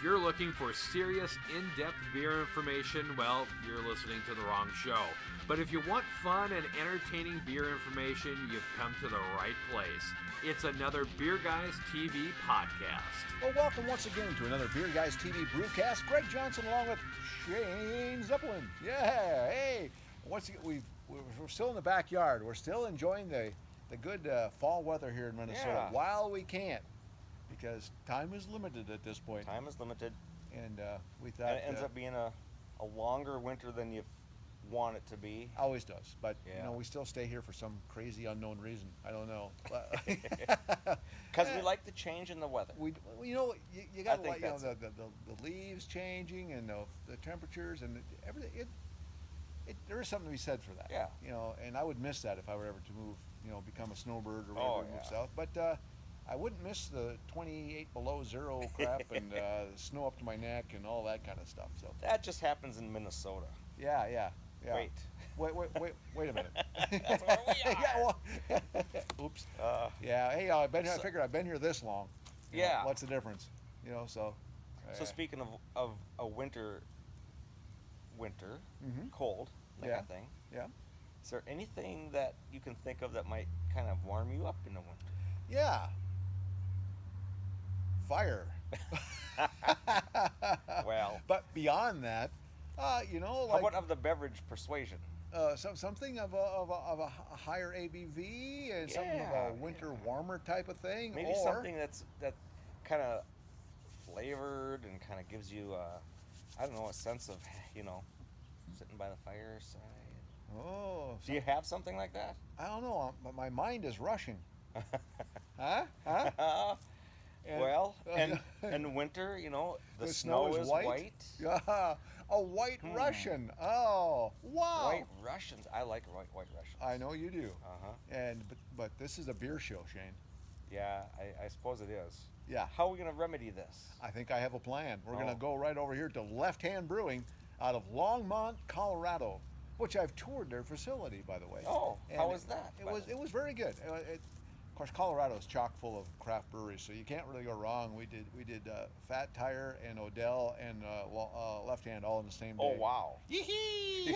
If you're looking for serious, in-depth beer information, well, you're listening to the wrong show. But if you want fun and entertaining beer information, you've come to the right place. It's another Beer Guys TV podcast. Well, welcome once again to another Beer Guys TV brewcast. Greg Johnson along with Shane Zeppelin. Yeah, hey. Once again, we're still in the backyard. We're still enjoying the good fall weather here in Minnesota while we can. Because time is limited at this point. Time is limited. And we thought... And it ends up being a longer winter than you want it to be. Always does. But, you know, we still stay here for some crazy unknown reason. I don't know. Because we like the change in the weather. You got to like, the leaves changing and the temperatures and everything. There is something to be said for that. Yeah. You know, and I would miss that if I were ever to move, become a snowbird or whatever, move south. But I wouldn't miss the 28 below zero crap and snow up to my neck and all that kind of stuff. So that just happens in Minnesota. Yeah. Wait a minute. That's where we are. Oops. Hey, I figured I've been here this long. Yeah. What's the difference? So. So speaking of a winter, cold, that kind of thing. Yeah. Is there anything that you can think of that might kind of warm you up in the winter? Yeah. Fire. Well. But beyond that, like... How about of the beverage persuasion? Something of a higher ABV and something of a winter warmer type of thing. Maybe something that kind of flavored and kind of gives you, a sense of, sitting by the fireside. Oh. Do you have something like that? I don't know, but my mind is rushing. Huh? And winter, the snow is white. Yeah, a white Russian. Oh, wow. White Russians. I like white Russians. I know you do. Uh-huh. But this is a beer show, Shane. Yeah, I suppose it is. Yeah. How are we going to remedy this? I think I have a plan. We're going to go right over here to Left Hand Brewing out of Longmont, Colorado, which I've toured their facility, by the way. Oh, how was that? It was very good. Of course, Colorado is chock full of craft breweries, so you can't really go wrong. We did Fat Tire and Odell and Left Hand all in the same day. Oh, wow. Yee-hee!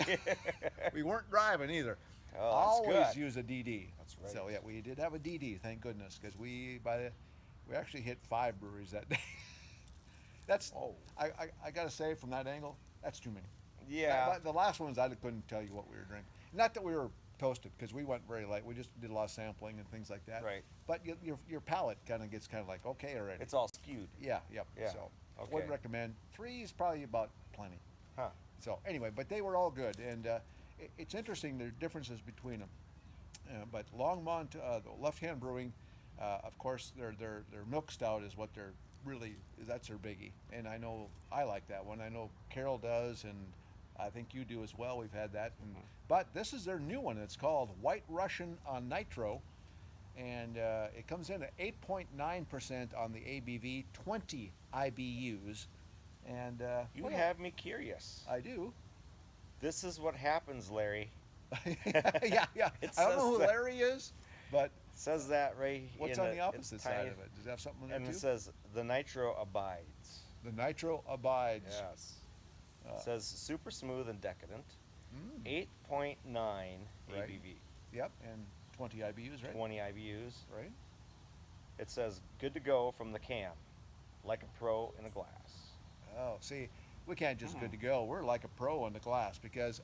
We weren't driving either. Oh, Always good. use a DD. That's right. So yeah, we did have a DD, thank goodness, because we actually hit 5 breweries that day. That's I gotta say, from that angle, that's too many. Yeah. The last ones I couldn't tell you what we were drinking. Not that we were toasted, because we went very light. We just did a lot of sampling and things like that. Right. But your palate kind of gets like okay already. It's all skewed. Yeah. So I wouldn't recommend. 3 is probably about plenty. Huh. So anyway, but they were all good, and it's interesting the differences between them. But Longmont, the Left Hand Brewing, of course, their milk stout is what they're that's their biggie, and I know I like that one. I know Carol does, and I think you do as well. We've had that, but this is their new one. It's called White Russian on Nitro, and it comes in at 8.9% on the ABV, 20 IBUs, and you have me curious. I do. This is what happens, Larry. Yeah. I don't know who Larry is, but it says that right. What's on the opposite side of it? Does it have something in there and too? It says the nitro abides. The nitro abides. Yes. It says super smooth and decadent. 8.9 ABV. Yep, and 20 IBUs, right? 20 IBUs. Right. It says good to go from the can, like a pro in a glass. Oh, see, we can't just good to go. We're like a pro in the glass, because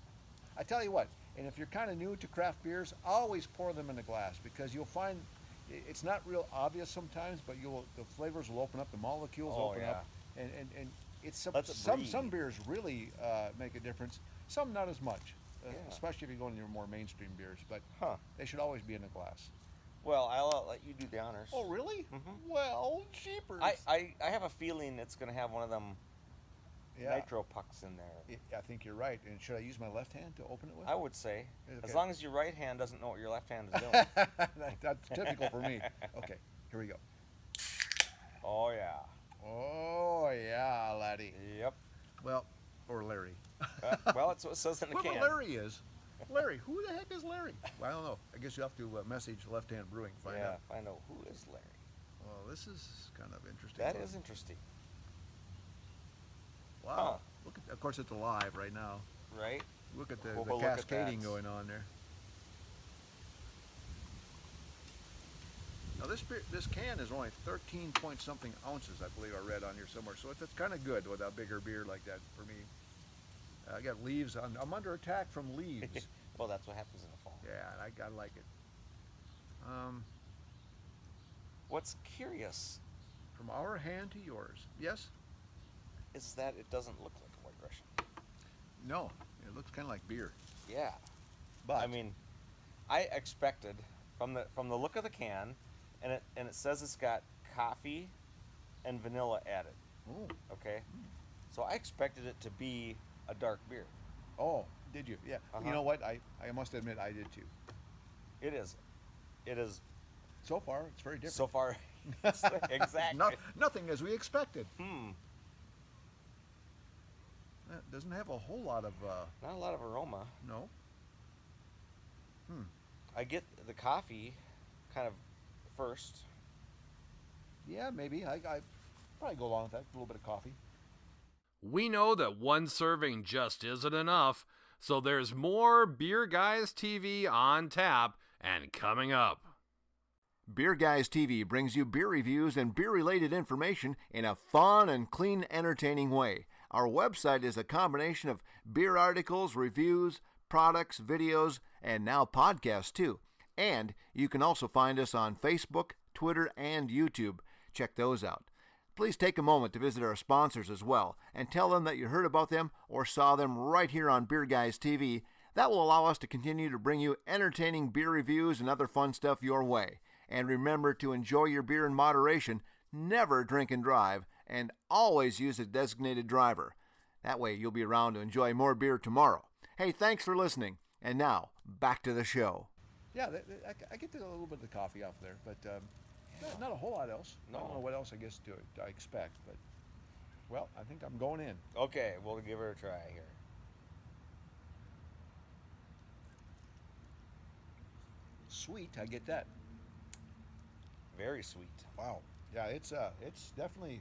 I tell you what, and if you're kind of new to craft beers, always pour them in a glass, because you'll find it's not real obvious sometimes, but the flavors will open up, the molecules open up, and it's some beers really make a difference. Some not as much, especially if you go into your more mainstream beers. But they should always be in a glass. Well, I'll let you do the honors. Oh, really? Mm-hmm. Well, jeepers. I have a feeling it's going to have one of them nitro pucks in there. I think you're right. And should I use my left hand to open it with? I would say. Okay. As long as your right hand doesn't know what your left hand is doing. That's typical for me. Okay, here we go. Oh, yeah. Oh, yeah, laddie. Yep. Well, or Larry. Well, that's what it says in the can. Whoever Larry is. Larry, who the heck is Larry? Well, I don't know. I guess you have to message Left Hand Brewing, find out. Find out who is Larry. Well, this is kind of interesting. That is interesting. Wow. Huh. Look at, of course, it's alive right now. Right? Look at the, We'll the go look at cascading that. going on there. Now this can is only 13 point something ounces, I believe I read on here somewhere. So it's kind of good with a bigger beer like that for me. I got leaves. I'm under attack from leaves. Well, that's what happens in the fall. Yeah, I like it. What's curious From our hand to yours. Yes? is that it doesn't look like a White Russian. No. It looks kind of like beer. Yeah. But I mean, I expected from the look of the can, and it says it's got coffee and vanilla added. oh, Okay, so I expected it to be a dark beer. oh, did you? Yeah. Uh-huh. You know what? I must admit I did too. It is So far, it's very different. so far exactly. Nothing as we expected. Hmm. It doesn't have a whole lot of Not a lot of aroma. no. I get the coffee kind of first. Yeah, maybe. I probably go along with that. A little bit of coffee. We know that one serving just isn't enough, so there's more Beer Guys TV on tap and coming up. Beer Guys TV brings you beer reviews and beer-related information in a fun and clean, entertaining way. Our website is a combination of beer articles, reviews, products, videos, and now podcasts too. And you can also find us on Facebook, Twitter, and YouTube. Check those out. Please take a moment to visit our sponsors as well and tell them that you heard about them or saw them right here on Beer Guys TV. That will allow us to continue to bring you entertaining beer reviews and other fun stuff your way. And remember to enjoy your beer in moderation, never drink and drive, and always use a designated driver. That way you'll be around to enjoy more beer tomorrow. Hey, thanks for listening. And now, back to the show. Yeah, I get a little bit of the coffee off there, but not a whole lot else. No. I don't know what else I guess I expect, but, well, I think I'm going in. Okay, we'll give her a try here. Sweet, I get that. Very sweet. Wow. Yeah, it's definitely.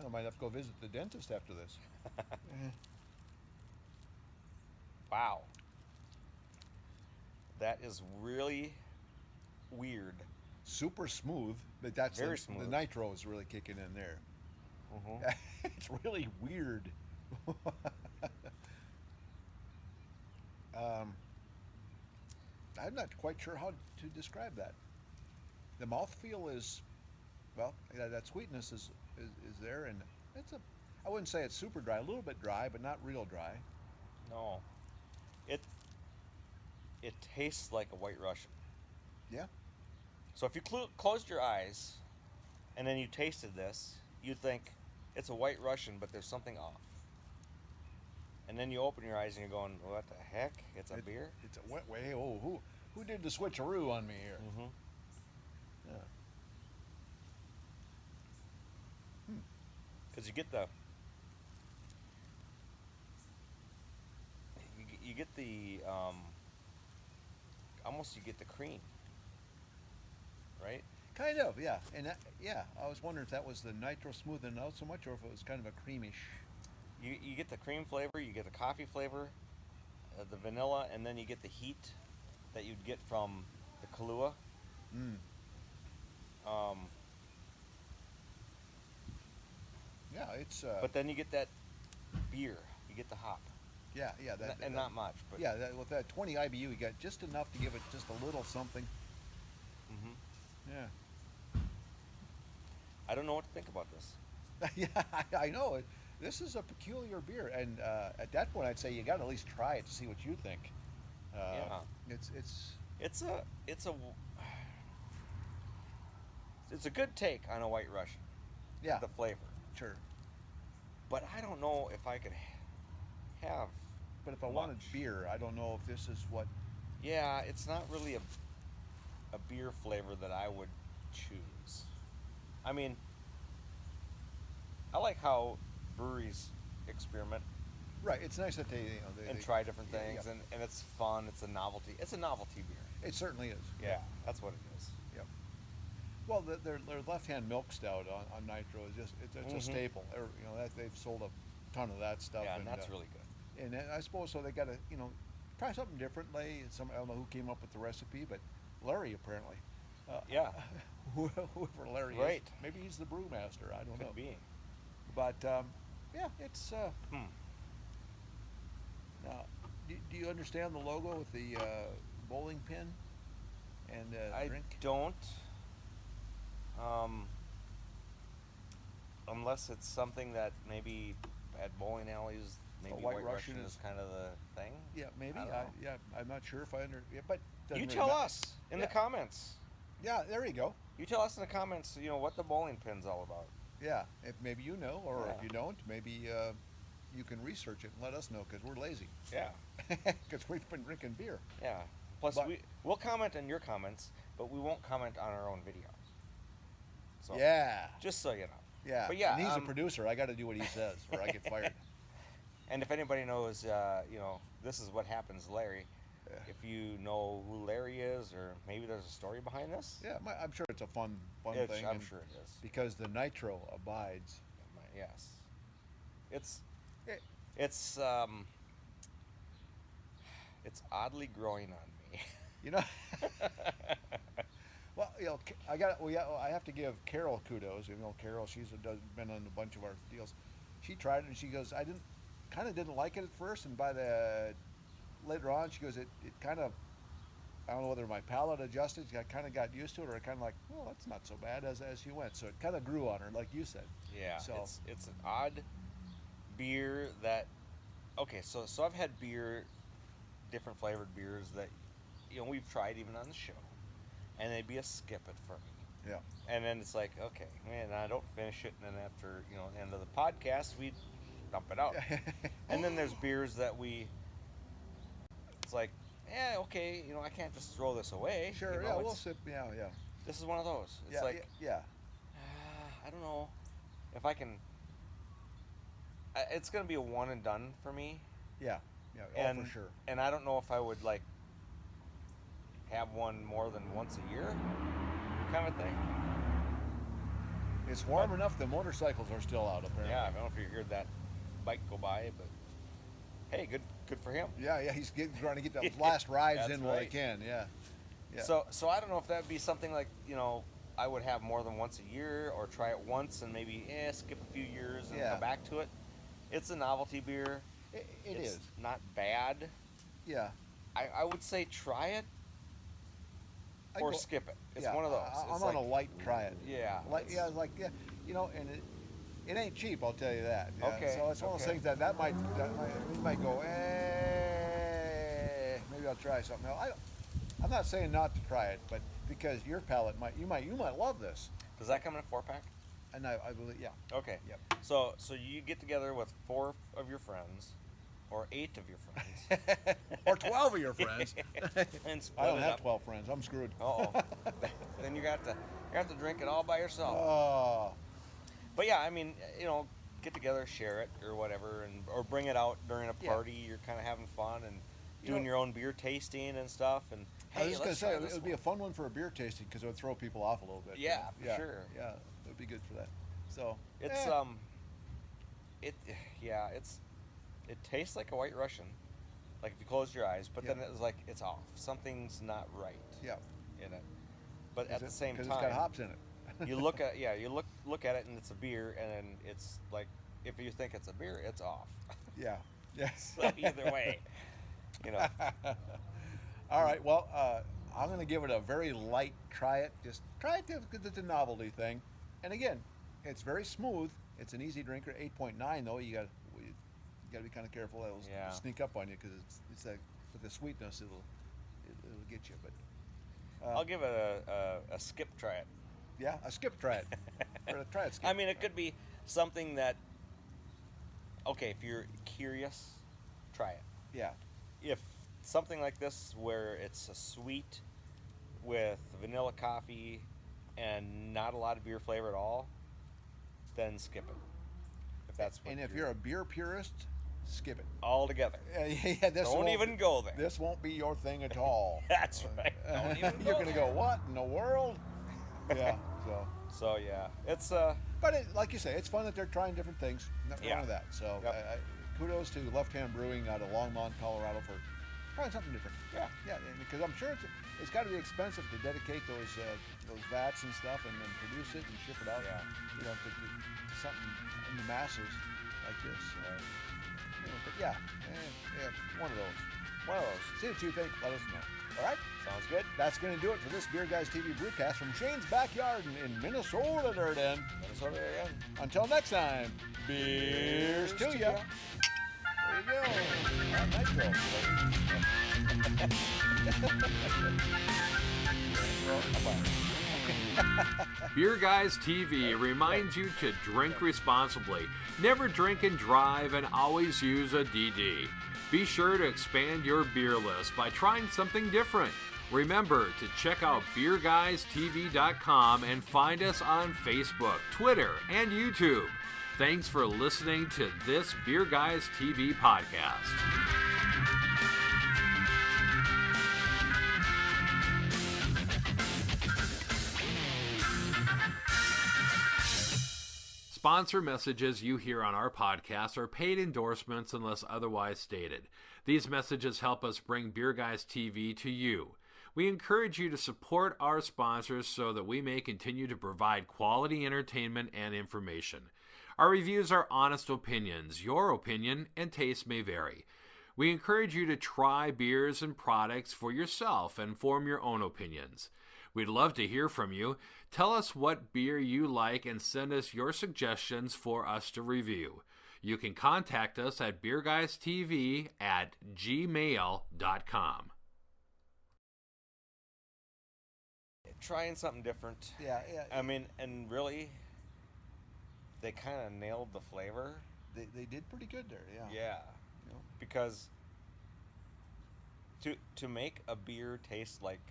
I might have to go visit the dentist after this. Wow. That is really weird. Super smooth, but that's Very the smooth. nitro is really kicking in there. Mm-hmm. It's really weird. I'm not quite sure how to describe that. The mouthfeel is, well, that sweetness is there, and I wouldn't say it's super dry. A little bit dry, but not real dry. No. It tastes like a White Russian. Yeah. So if you closed your eyes and then you tasted this, you'd think it's a White Russian, but there's something off. And then you open your eyes and you're going, what the heck? It's a beer? It's a wet way. Oh, who did the switcheroo on me here? Mm-hmm. Yeah. Because you get the almost you get the cream, right? Kind of, yeah. And I was wondering if that was the nitro smoothing out so much, or if it was kind of a creamish. You get the cream flavor, you get the coffee flavor, the vanilla, and then you get the heat that you'd get from the Kahlua. Yeah, it's. But then you get that beer, you get the hop, yeah, and not much, but yeah, with that 20 IBU, you got just enough to give it just a little something. Mm-hmm. Yeah. I don't know what to think about this. Yeah, I know it. This is a peculiar beer, and at that point, I'd say you got to at least try it to see what you think. Yeah. It's It's a good take on a White Russian. yeah, The flavor. sure. But I don't know if I could have. But if I wanted much. beer, I don't know if this is what. Yeah, it's not really a beer flavor that I would choose. I mean, I like how breweries experiment Right, it's nice that they and try different yeah, things, yeah. and it's fun. It's a novelty. It's a novelty beer. It certainly is. Yeah, that's what it is. Yep. Well, their left-hand milk stout on nitro is just it's a staple. They've sold a ton of that stuff. Yeah, and that's really good. And I suppose so. They got to try something differently. I don't know who came up with the recipe, but Larry apparently. Yeah. Whoever Larry Right. is, maybe he's the brewmaster. I don't know. Could be. But yeah, it's. Now, do you understand the logo with the bowling pin and I drink? don't. Unless it's something that maybe at bowling alleys, maybe White White Russian Russian is kind of the thing. Yeah, maybe. I don't know. Yeah, I'm not sure if I but doesn't You really tell matter. us in the Yeah. comments. Yeah, there you go. You tell us in the comments, what the bowling pin's all about. Yeah, if maybe you know, or Yeah. if you don't, maybe you can research it and let us know because we're lazy. Yeah. Because we've been drinking beer. Yeah. Plus, But- we'll comment on your comments, but we won't comment on our own videos. So, Yeah. just so you know. Yeah. But yeah, and he's a producer. I got to do what he says, or I get fired. And if anybody knows, this is what happens to Larry. Yeah. If you know who Larry is, or maybe there's a story behind this. Yeah, I'm sure it's a fun I'm thing. and sure it is. Because the nitro abides. Yes. It's It- it's it's oddly growing on me. You know. Well, I have to give Carol kudos. Carol, she's been on a bunch of our deals. She tried it and she goes, I didn't like it at first, and by the later on, she goes, it kind of, I don't know whether my palate adjusted. I kind of got used to it, or I kind of like, well, that's not so bad as she went. So it kind of grew on her, like you said. Yeah. So It's an odd beer that. Okay, so I've had different flavored beers that we've tried even on the show, and they'd be a skip it for me. yeah, And then it's like, okay, man, I don't finish it, and then after the end of the podcast, we dump it out. And then there's beers that it's like, yeah, okay, I can't just throw this away. sure, yeah, we'll sip, yeah. This is one of those. It's Yeah, like, yeah, I don't know if I can. It's gonna be a one and done for me, yeah, and for sure. and I don't know if I would like have one more than once a year, kind of thing. It's warm enough. The motorcycles are still out apparently. Yeah, I don't know if you heard that bike go by, but hey, good for him. Yeah, he's trying to get those last rides That's in while he right. can. Yeah. So I don't know if that would be something like I would have more than once a year, or try it once and maybe skip a few years and Yeah. come back to it. It's a novelty beer. It's It's not bad. Yeah. I would say try it I or go- skip it. It's yeah, one of those. I'm It's on a like- light try it. Yeah. And it ain't cheap. I'll tell you that. Yeah. Okay, So it's one of those okay. things that we might go. Maybe I'll try something else. I'm not saying not to try it, but because your palate you might love this. Does that come in a 4-pack? And I believe, yeah. Okay. Yep. So you get together with 4 of your friends, or 8 of your friends, Or 12 of your friends. and split I don't it have up. 12 friends. I'm screwed. Oh. Then you have to drink it all by yourself. Oh. But yeah, I mean, get together, share it or whatever, or bring it out during a Yeah. party. You're kind of having fun and You doing know- your own beer tasting and stuff. And I was hey, just gonna let's say try it this would be one. a fun one for a beer tasting because it would throw people off a little bit. Yeah, for sure. Yeah, it would be good for that. So It's it tastes like a White Russian, like if you close your eyes, but Yeah. then it's like it's off. Something's not right yeah. in it. But at the same because time, it's got hops in it. you look at look at it and it's a beer, and then it's like if you think it's a beer, it's off. Yeah. Yes. So either way, All right. Well, I'm going to give it a very light try it. Just try it because it's a novelty thing. And again, it's very smooth. It's an easy drinker. 8.9 though. You got to be kind of careful. It'll Yeah. sneak up on you because it's like with the sweetness it'll get you. But I'll give it a skip try it. yeah, a skip try it. Or a try it skip. I mean, it could be something that. Okay, if you're curious, try it. Yeah. If something like this where it's a sweet with vanilla coffee and not a lot of beer flavor at all, then skip it. If that's what And if you're a beer purist, skip it. all together. Yeah, this Don't won't- even go there. This won't be your thing at all. That's right. Don't even You're go gonna there. go, what in the world? Yeah. So yeah, it's But like you say, it's fun that they're trying different things. Nothing wrong Yeah. with that. So Yep. kudos to Left Hand Brewing out of Longmont, Colorado for trying something different. Yeah. Yeah, because I'm sure it's got to be expensive to dedicate those vats and stuff and then produce it and ship it out. Yeah. To something in the masses like this. But yeah, one of those. one of those. See what you think. Let us know. All right. Sounds good. That's going to do it for this Beer Guys TV Brewcast from Shane's backyard in Minnesota, there then. Minnesota again. Until next time, beers to ya. There you go. Nitro. Beer Guys TV reminds you to drink responsibly, never drink and drive, and always use a DD. Be sure to expand your beer list by trying something different. Remember to check out BeerGuysTV.com and find us on Facebook, Twitter, and YouTube. Thanks for listening to this Beer Guys TV podcast. Sponsor messages you hear on our podcast are paid endorsements unless otherwise stated. These messages help us bring Beer Guys TV to you. We encourage you to support our sponsors so that we may continue to provide quality entertainment and information. Our reviews are honest opinions. Your opinion and taste may vary. We encourage you to try beers and products for yourself and form your own opinions. We'd love to hear from you. Tell us what beer you like and send us your suggestions for us to review. You can contact us at beerguystv@gmail.com. Trying something different. Yeah. I mean, and really, they kind of nailed the flavor. They did pretty good there. Yeah. Yeah. You know, Because to make a beer taste like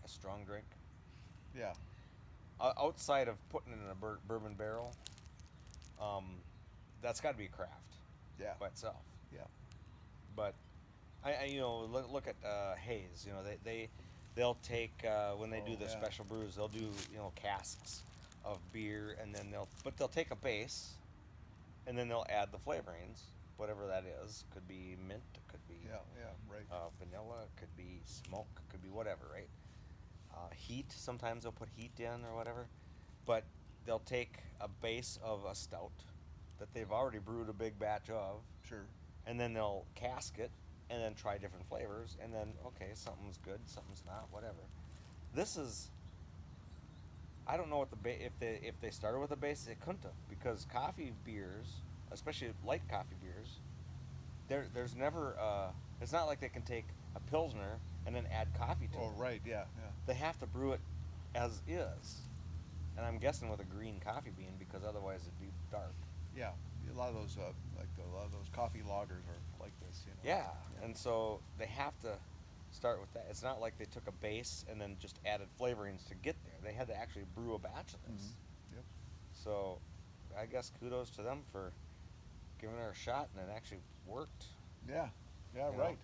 a strong drink, yeah. outside of putting it in a bourbon barrel, that's got to be a craft Yeah. by itself. Yeah. But I look at Hayes. They'll take when they do the yeah. special brews, they'll do casks of beer, and then they'll take a base, and then they'll add the flavorings, whatever that is. Could be mint, could be Yeah. Right. vanilla, could be smoke, could be whatever, right? Heat, sometimes they'll put heat in or whatever, but they'll take a base of a stout that they've already brewed a big batch of, Sure. and then they'll cask it and then try different flavors, and then okay, something's good, something's not, whatever. This is, I don't know what if they started with a base, they couldn't have, because coffee beers, especially light coffee beers, there's never it's not like they can take a pilsner and then add coffee to it. Oh, right. Yeah. They have to brew it as is, and I'm guessing with a green coffee bean, because otherwise it'd be dark. Yeah. A lot of those coffee lagers are like this. Yeah, and so they have to start with that. It's not like they took a base and then just added flavorings to get there. They had to actually brew a batch of this. Mm-hmm. Yep. So I guess kudos to them for giving it a shot, and it actually worked. Yeah. Yeah. You know? Right.